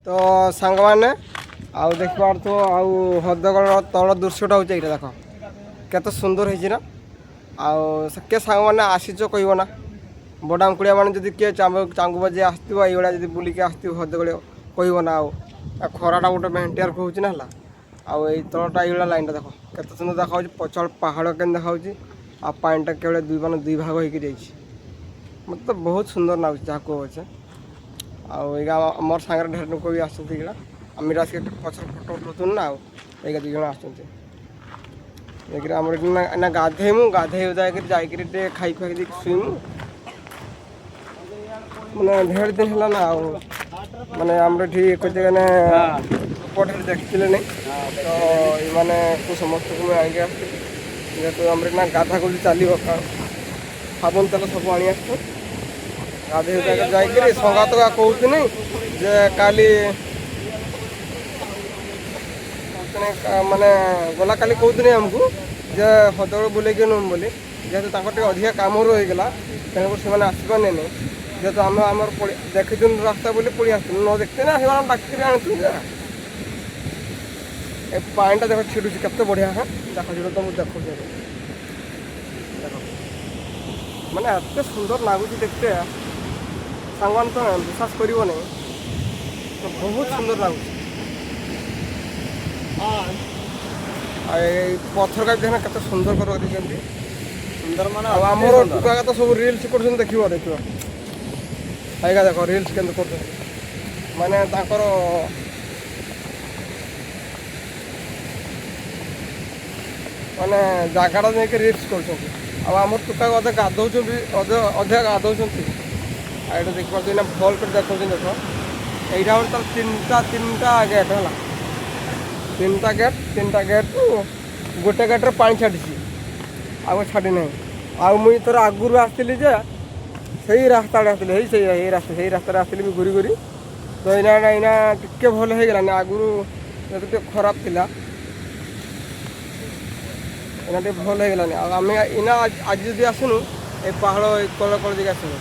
তো ସାଙ୍ଗମାନେ ଆଉ ଦେଖିପାରୁଥିବ ଆଉ ହ୍ରଦଗଡ଼ର ତଳ ଦୃଶ୍ୟଟା ହେଉଛି ଏଇଟା ଦେଖ କେତେ ସୁନ୍ଦର ହେଇଛି ନା। ଆଉ କିଏ ସାଙ୍ଗମାନେ ଆସିଛ କହିବ ନା ବଡ଼ାଙ୍କୁଳିଆ ମାନେ ଯଦି କିଏ ଚାଙ୍ଗୁ ବାଜି ଆସିଥିବ ଏଇଭଳିଆ ଯଦି ବୁଲିକି ଆସିଥିବ ହ୍ରଦଗଡ଼ କହିବ ନା। ଆଉ ଖରାଟା ଗୋଟେ ମେଣ୍ଟିଆର ହେଉଛି ନା ହେଲା। ଆଉ ଏଇ ତଳଟା ଏଇଭଳିଆ ଲାଇନ୍ଟା ଦେଖ କେତେ ସୁନ୍ଦର ଦେଖାହେଉଛି ପଛଆଡ଼େ ପାହାଡ଼ କେମିତି ଦେଖାହେଉଛି ଆଉ ପାଣିଟା କେବଳ ଦୁଇ ଭାଗ ହେଇକି ଯାଇଛି। ମୋତେ ତ ବହୁତ ସୁନ୍ଦର ଲାଗୁଛି ଯାହା କୁହ ଅଛି। ଆଉ ଏଇଟା ମୋର ସାଙ୍ଗରେ ଢେର ଲୋକ ବି ଆସୁଛନ୍ତି ଏଇଟା ଆମେ ଆସିକି ପଛରେ ଫଟୋ ଉଠାଉଛନ୍ତି ନା। ଆଉ ଏଇଟା 2 ଜଣ ଆସୁଛନ୍ତି ଯାଇକିରି ଆମର ଏଠି ନା ଗାଧେଇମୁ ଗାଧେଇ ଯାଇକିରି ଟିକେ ଖାଇ ଖୁଆକି ଦେଇକି ଶୋଇମୁ। ମାନେ ଢେର ଦିନ ହେଲା ନା ଆଉ ମାନେ ଆମର ଏଠି ମାନେ ଲୋକ ଢେର ଦେଖିଥିଲେ ନାଇଁ ତ ଏମାନେ ସମସ୍ତଙ୍କୁ ମୁଁ ଆଣିକି ଆସିଥିଲି ଯେହେତୁ ଆମର ନା ଗାଧା ଗୁଧି ଚାଲିବ ସାବୁନ ତେଲ ସବୁ ଆଣି ଆସିଛୁ। ଗାଧେଇ ଯାଇକିରି ସଙ୍ଗାତ କହୁଥିଲି ଯେ କାଲି ମାନେ ଗଲା କାଲି କହୁଥିଲି ଆମକୁ ଯେ ହ୍ରଦଗଡ଼ ବୁଲେଇକି ନେବୁ ବୋଲି ଯେହେତୁ ତାଙ୍କର ଟିକେ ଅଧିକା କାମ ରହିଗଲା ତେଣୁକରି ସେମାନେ ଆସିପାରିଲେନି। ଯେହେତୁ ଆମେ ଆମର ଦେଖିଥିଲୁ ରାସ୍ତା ବୋଲି ପଳେଇ ଆସିଥିଲୁ ନ ଦେଖିଥିଲେ ନା ସେମାନେ ଡାକିକିରି ଆଣିଥିଲୁ ଯେ ଏ ପାଣିଟା ଦେଖ ଛିଡ଼ୁଛି କେତେ ବଢ଼ିଆ। ହଁ ଦେଖ ଛିଡ଼ୁ ତ ମୁଁ ଦେଖୁଛି ଦେଖ ମାନେ ଏତେ ସୁନ୍ଦର ଲାଗୁଛି ଦେଖିତେ ସାଙ୍ଗମାନେ ତ ବିଶ୍ୱାସ କରିବନି ବହୁତ ସୁନ୍ଦର ଲାଗୁଛି। ଆଉ ଏଇ ପଥର କାଟି କେତେ ସୁନ୍ଦର କରି ରଖିଛନ୍ତି ସୁନ୍ଦର ମାନେ। ଆଉ ଆମର ଟୁକା ତ ସବୁ ରିଲ୍ସ କରୁଛନ୍ତି ଦେଖିବ ଆଜ୍ଞା ଦେଖ ରିଲ୍ସ କେମିତି କରୁଛନ୍ତି ମାନେ ତାଙ୍କର ମାନେ ଜାଗାଟା ନେଇକି ରିଲ୍ସ କରୁଛନ୍ତି। ଆଉ ଆମର ଟୁକା ଅଧେ ଗାଧଉଛନ୍ତି ଅଧିକା ଗାଧଉଛନ୍ତି। ଆଉ ଏଇଟା ଦେଖିପାରୁଛନ୍ତି ନା ଭଲ କରି ଦେଖାଉଛନ୍ତି ଦେଖ ଏଇଟା ହେଉଛି ତାର ତିନିଟା ଗେଟ୍ ହେଲା। ତିନିଟା ଗେଟ୍ରୁ ଗୋଟେ ଗେଟ୍ରେ ପାଣି ଛାଡ଼ିଛି ଆଉ ଛାଡ଼ି ନାହିଁ। ଆଉ ମୁଇଁ ଥର ଆଗରୁ ଆସିଥିଲି ଯେ ସେଇ ରାସ୍ତାରେ ଆସିଥିଲି ସେଇ ରାସ୍ତାରେ ଆସିଥିଲି ବି ଘୁରି ତ ଏଇନା ଟିକେ ଭଲ ହେଇଗଲାନି। ଆଗରୁ ଯେହେତୁ ଟିକେ ଖରାପ ଥିଲା ଏଇନା ଟିକେ ଭଲ ହେଇଗଲାନି। ଆଉ ଆମେ ଏଇନା ଆଜି ଯଦି ଆସିନୁ ଏ ପାହାଡ଼ କଳ ଦେଇକି ଆସିନୁ।